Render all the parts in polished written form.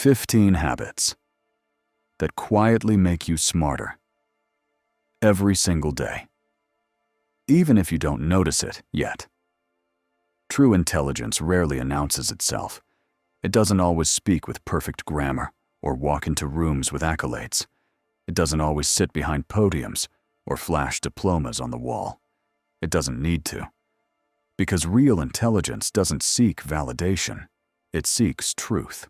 15 habits that quietly make you smarter every single day, even if you don't notice it yet. True intelligence rarely announces itself. It doesn't always speak with perfect grammar or walk into rooms with accolades. It doesn't always sit behind podiums or flash diplomas on the wall. It doesn't need to. Because real intelligence doesn't seek validation. It seeks truth.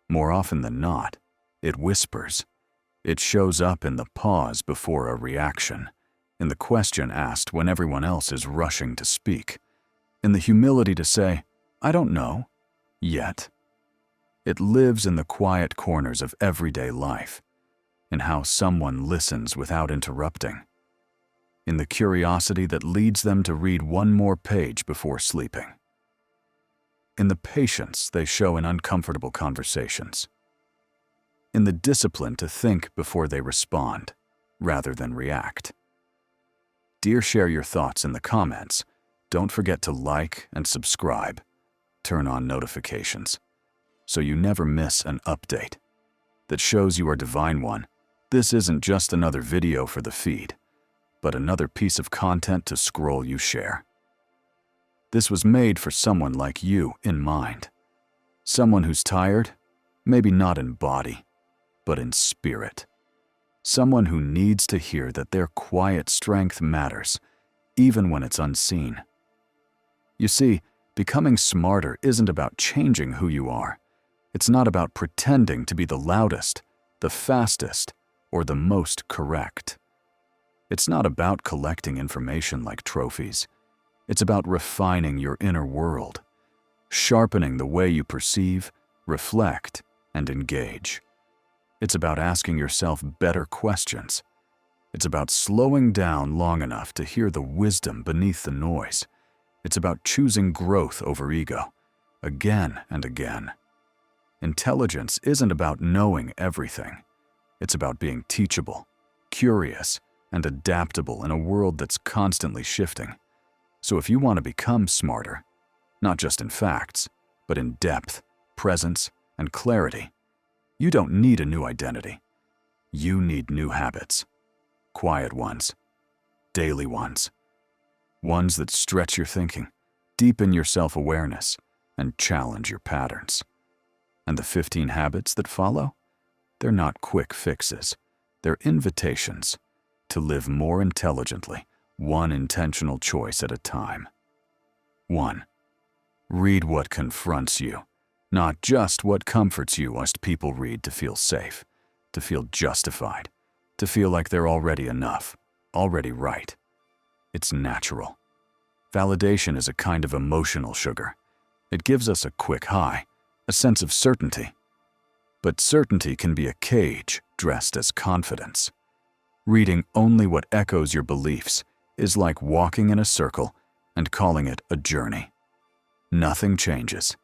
More often than not, it whispers. It shows up in the pause before a reaction, in the question asked when everyone else is rushing to speak, in the humility to say, "I don't know, yet." It lives in the quiet corners of everyday life, in how someone listens without interrupting, in the curiosity that leads them to read one more page before sleeping, in the patience they show in uncomfortable conversations, in the discipline to think before they respond, rather than react. Dear, share your thoughts in the comments. Don't forget to like and subscribe. Turn on notifications, so you never miss an update that shows you are Divine One. This isn't just another video for the feed, but another piece of content to scroll you share. This was made for someone like you in mind. Someone who's tired, maybe not in body, but in spirit. Someone who needs to hear that their quiet strength matters, even when it's unseen. You see, becoming smarter isn't about changing who you are. It's not about pretending to be the loudest, the fastest, or the most correct. It's not about collecting information like trophies. It's about refining your inner world, sharpening the way you perceive, reflect, and engage. It's about asking yourself better questions. It's about slowing down long enough to hear the wisdom beneath the noise. It's about choosing growth over ego, again and again. Intelligence isn't about knowing everything. It's about being teachable, curious, and adaptable in a world that's constantly shifting. So if you want to become smarter, not just in facts, but in depth, presence, and clarity, you don't need a new identity. You need new habits. Quiet ones, daily ones. Ones that stretch your thinking, deepen your self-awareness, and challenge your patterns. And the 15 habits that follow? They're not quick fixes. They're invitations to live more intelligently, one intentional choice at a time. 1. Read what confronts you, not just what comforts you. Most people read to feel safe, to feel justified, to feel like they're already enough, already right. It's natural. Validation is a kind of emotional sugar. It gives us a quick high, a sense of certainty. But certainty can be a cage dressed as confidence. Reading only what echoes your beliefs is like walking in a circle and calling it a journey. Nothing changes.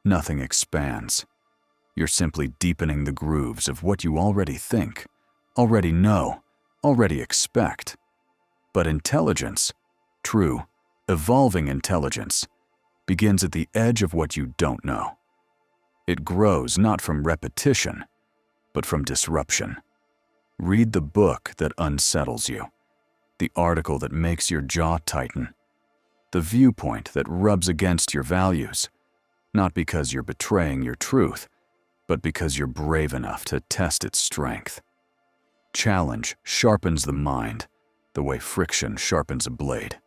Nothing expands. You're simply deepening the grooves of what you already think, already know, already expect. But intelligence, true, evolving intelligence, begins at the edge of what you don't know. It grows not from repetition, but from disruption. Read the book that unsettles you, the article that makes your jaw tighten, the viewpoint that rubs against your values, not because you're betraying your truth, but because you're brave enough to test its strength. Challenge sharpens the mind, the way friction sharpens a blade.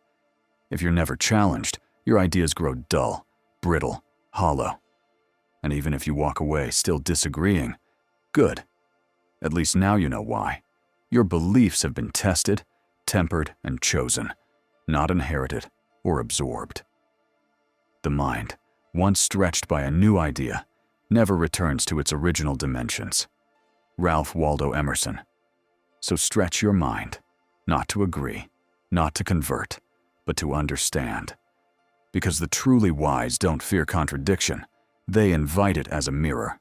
If you're never challenged, your ideas grow dull, brittle, hollow. And even if you walk away still disagreeing, good. At least now you know why. Your beliefs have been tested, tempered, and chosen, not inherited or absorbed. The mind, once stretched by a new idea, never returns to its original dimensions. Ralph Waldo Emerson. So stretch your mind, not to agree, not to convert, but to understand. Because the truly wise don't fear contradiction. They invite it as a mirror.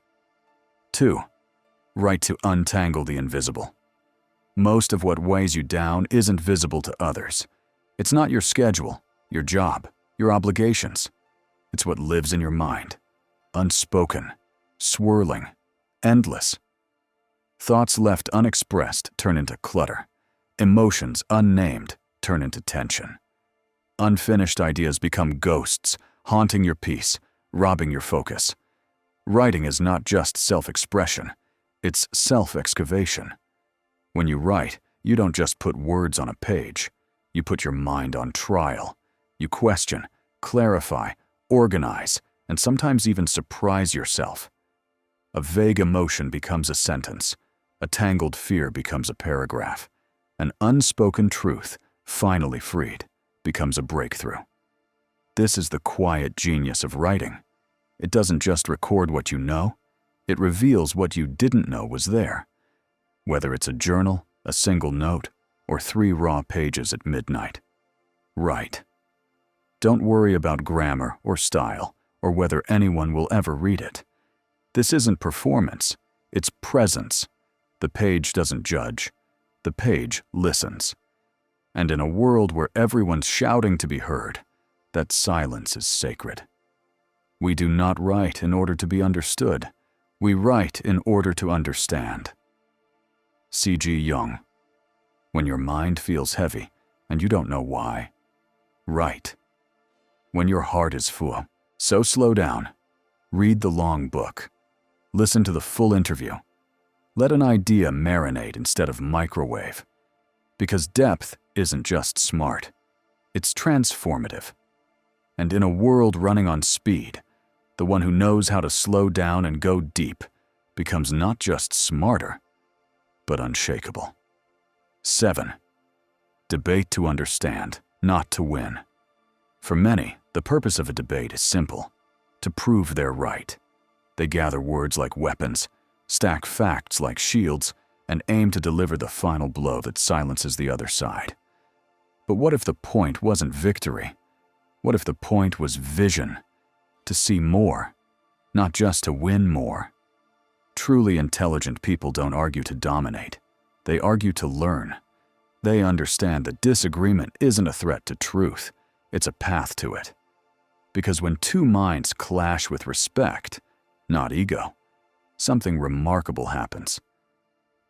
2. Write to untangle the invisible. Most of what weighs you down isn't visible to others. It's not your schedule, your job, your obligations. It's what lives in your mind, unspoken, swirling, endless. Thoughts left unexpressed turn into clutter. Emotions unnamed turn into tension. Unfinished ideas become ghosts, haunting your peace, robbing your focus. Writing is not just self-expression, it's self-excavation. When you write, you don't just put words on a page. You put your mind on trial. You question, clarify, organize, and sometimes even surprise yourself. A vague emotion becomes a sentence. A tangled fear becomes a paragraph. An unspoken truth, finally freed, becomes a breakthrough. This is the quiet genius of writing. It doesn't just record what you know, it reveals what you didn't know was there. Whether it's a journal, a single note, or 3 raw pages at midnight. Write. Don't worry about grammar or style, or whether anyone will ever read it. This isn't performance, it's presence. The page doesn't judge, the page listens. And in a world where everyone's shouting to be heard, that silence is sacred. We do not write in order to be understood. We write in order to understand. C.G. Jung. When your mind feels heavy and you don't know why, write. When your heart is full, so slow down. Read the long book. Listen to the full interview. Let an idea marinate instead of microwave. Because depth isn't just smart, it's transformative. And in a world running on speed, the one who knows how to slow down and go deep becomes not just smarter, but unshakable. 7. Debate to understand, not to win. For many, the purpose of a debate is simple: to prove they're right. They gather words like weapons, stack facts like shields, and aim to deliver the final blow that silences the other side. But what if the point wasn't victory? What if the point was vision? To see more, not just to win more. Truly intelligent people don't argue to dominate. They argue to learn. They understand that disagreement isn't a threat to truth, it's a path to it. Because when 2 minds clash with respect, not ego, something remarkable happens.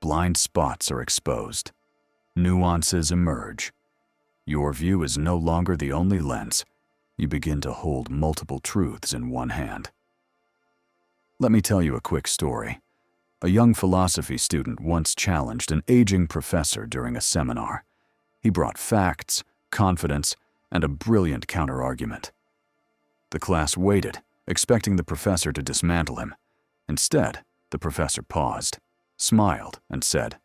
Blind spots are exposed. Nuances emerge. Your view is no longer the only lens. You begin to hold multiple truths in one hand. Let me tell you a quick story. A young philosophy student once challenged an aging professor during a seminar. He brought facts, confidence, and a brilliant counter-argument. The class waited, expecting the professor to dismantle him. Instead, the professor paused, smiled, and said,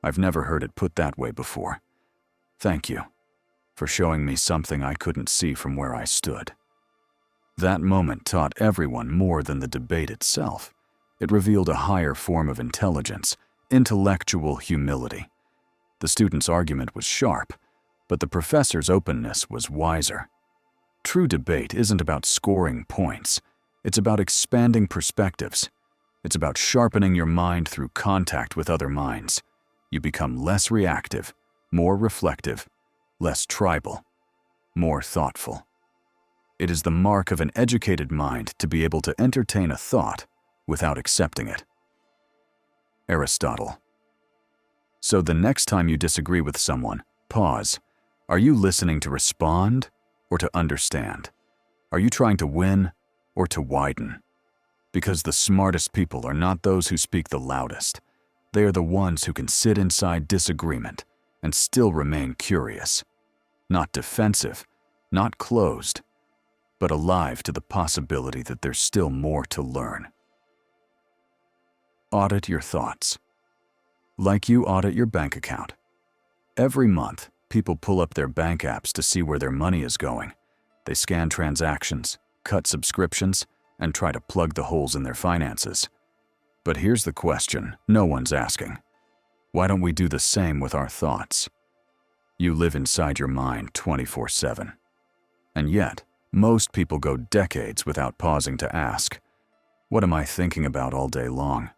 "I've never heard it put that way before. Thank you for showing me something I couldn't see from where I stood." That moment taught everyone more than the debate itself. It revealed a higher form of intelligence, intellectual humility. The student's argument was sharp, but the professor's openness was wiser. True debate isn't about scoring points. It's about expanding perspectives. It's about sharpening your mind through contact with other minds. You become less reactive, more reflective, less tribal, more thoughtful. It is the mark of an educated mind to be able to entertain a thought without accepting it. Aristotle. So the next time you disagree with someone, pause. Are you listening to respond or to understand? Are you trying to win or to widen? Because the smartest people are not those who speak the loudest. They are the ones who can sit inside disagreement and still remain curious. Not defensive, not closed, but alive to the possibility that there's still more to learn. Audit your thoughts. Like you audit your bank account. Every month, people pull up their bank apps to see where their money is going. They scan transactions, cut subscriptions, and try to plug the holes in their finances. But here's the question no one's asking. Why don't we do the same with our thoughts? You live inside your mind 24/7. And yet, most people go decades without pausing to ask, what am I thinking about all day long?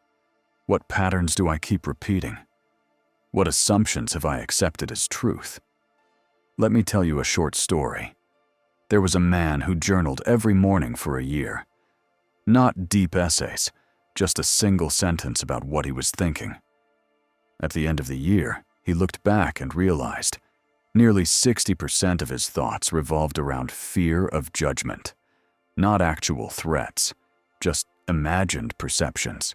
What patterns do I keep repeating? What assumptions have I accepted as truth? Let me tell you a short story. There was a man who journaled every morning for a year. Not deep essays, just a single sentence about what he was thinking. At the end of the year, he looked back and realized nearly 60% of his thoughts revolved around fear of judgment, not actual threats, just imagined perceptions.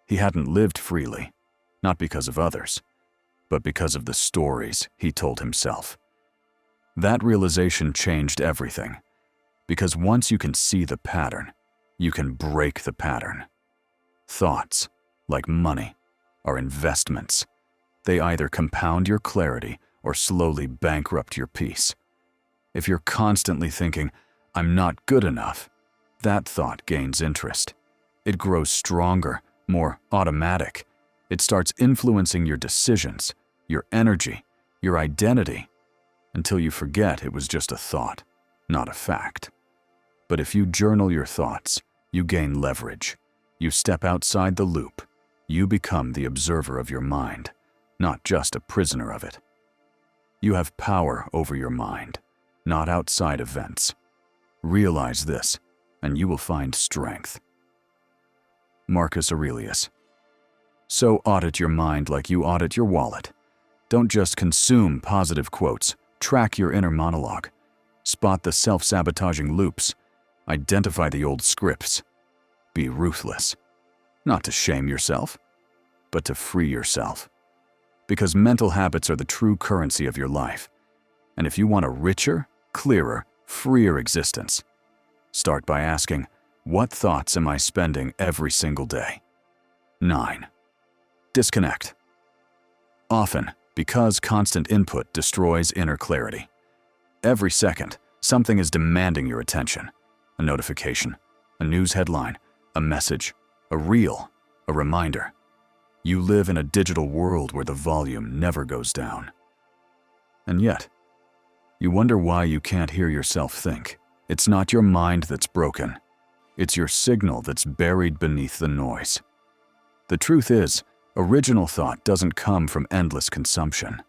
He hadn't lived freely, not because of others, but because of the stories he told himself. That realization changed everything, because once you can see the pattern, you can break the pattern. Thoughts, like money, are investments. They either compound your clarity or slowly bankrupt your peace. If you're constantly thinking, "I'm not good enough," that thought gains interest. It grows stronger, more automatic. It starts influencing your decisions, your energy, your identity, until you forget it was just a thought, not a fact. But if you journal your thoughts, you gain leverage. You step outside the loop. You become the observer of your mind, not just a prisoner of it. You have power over your mind, not outside events. Realize this, and you will find strength. Marcus Aurelius. So audit your mind like you audit your wallet. Don't just consume positive quotes. Track your inner monologue. Spot the self-sabotaging loops. Identify the old scripts. Be ruthless. Not to shame yourself, but to free yourself. Because mental habits are the true currency of your life. And if you want a richer, clearer, freer existence, start by asking, what thoughts am I spending every single day? 9. Disconnect. Often, because constant input destroys inner clarity. Every second, something is demanding your attention. A notification, a news headline, a message, a reel, a reminder. You live in a digital world where the volume never goes down. And yet, you wonder why you can't hear yourself think. It's not your mind that's broken. It's your signal that's buried beneath the noise. The truth is, original thought doesn't come from endless consumption.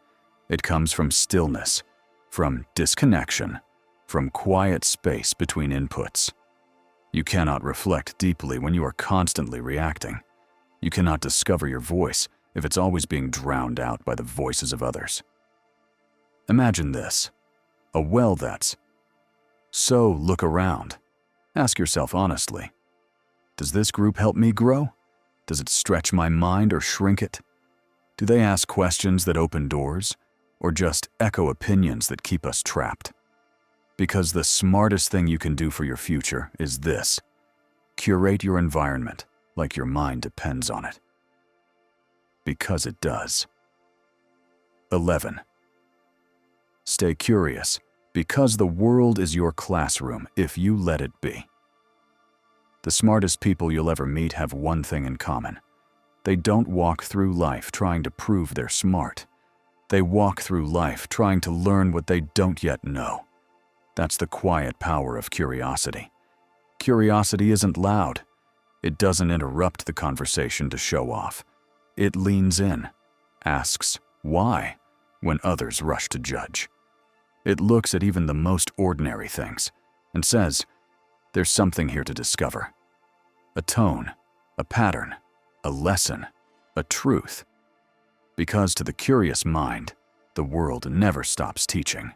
It comes from stillness, from disconnection, from quiet space between inputs. You cannot reflect deeply when you are constantly reacting. You cannot discover your voice if it's always being drowned out by the voices of others. Imagine this, a well that's. So look around. Ask yourself honestly, does this group help me grow? Does it stretch my mind or shrink it? Do they ask questions that open doors, or just echo opinions that keep us trapped? Because the smartest thing you can do for your future is this: curate your environment like your mind depends on it. Because it does. 11. Stay curious, because the world is your classroom if you let it be. The smartest people you'll ever meet have one thing in common. They don't walk through life trying to prove they're smart. They walk through life trying to learn what they don't yet know. That's the quiet power of curiosity. Curiosity isn't loud. It doesn't interrupt the conversation to show off. It leans in, asks why when others rush to judge. It looks at even the most ordinary things and says, there's something here to discover. A tone, a pattern, a lesson, a truth. Because to the curious mind, the world never stops teaching.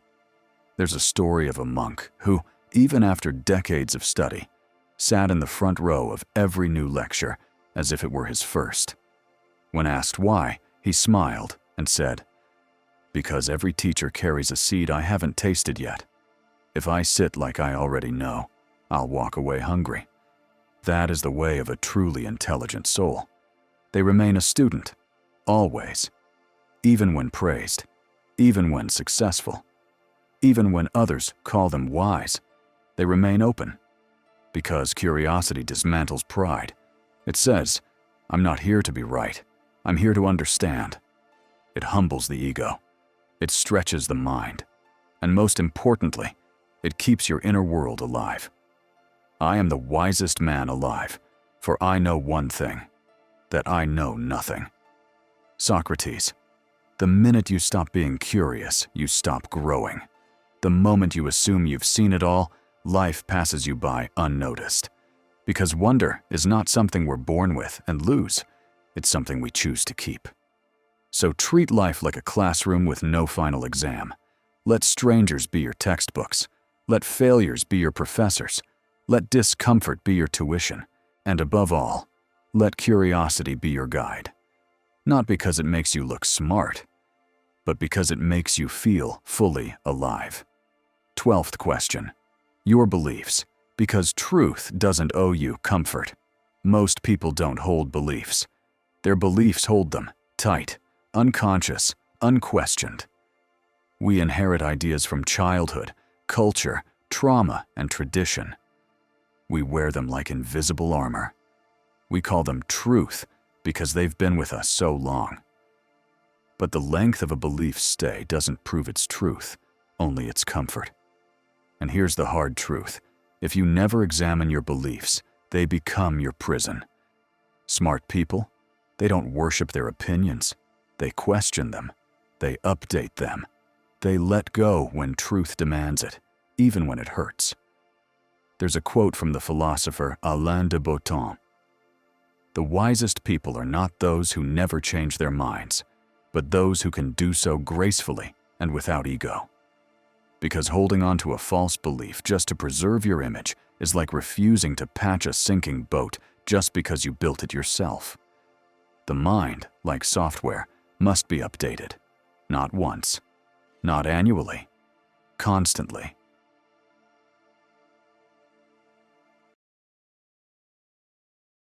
There's a story of a monk who, even after decades of study, sat in the front row of every new lecture as if it were his first. When asked why, he smiled and said, "Because every teacher carries a seed I haven't tasted yet. If I sit like I already know, I'll walk away hungry." That is the way of a truly intelligent soul. They remain a student, always, even when praised, even when successful, even when others call them wise. They remain open. Because curiosity dismantles pride. It says, I'm not here to be right. I'm here to understand. It humbles the ego. It stretches the mind. And most importantly, it keeps your inner world alive. I am the wisest man alive, for I know one thing, that I know nothing. Socrates. The minute you stop being curious, you stop growing. The moment you assume you've seen it all, life passes you by unnoticed. Because wonder is not something we're born with and lose, it's something we choose to keep. So treat life like a classroom with no final exam. Let strangers be your textbooks. Let failures be your professors. Let discomfort be your tuition. And above all, let curiosity be your guide. Not because it makes you look smart, but because it makes you feel fully alive. 12th question. Your beliefs. Because truth doesn't owe you comfort. Most people don't hold beliefs. Their beliefs hold them, tight, unconscious, unquestioned. We inherit ideas from childhood, culture, trauma, and tradition. We wear them like invisible armor. We call them truth because they've been with us so long. But the length of a belief's stay doesn't prove its truth, only its comfort. And here's the hard truth. If you never examine your beliefs, they become your prison. Smart people, they don't worship their opinions. They question them. They update them. They let go when truth demands it, even when it hurts. There's a quote from the philosopher Alain de Botton. The wisest people are not those who never change their minds, but those who can do so gracefully and without ego. Because holding on to a false belief just to preserve your image is like refusing to patch a sinking boat just because you built it yourself. The mind, like software, must be updated. Not once, not annually, constantly.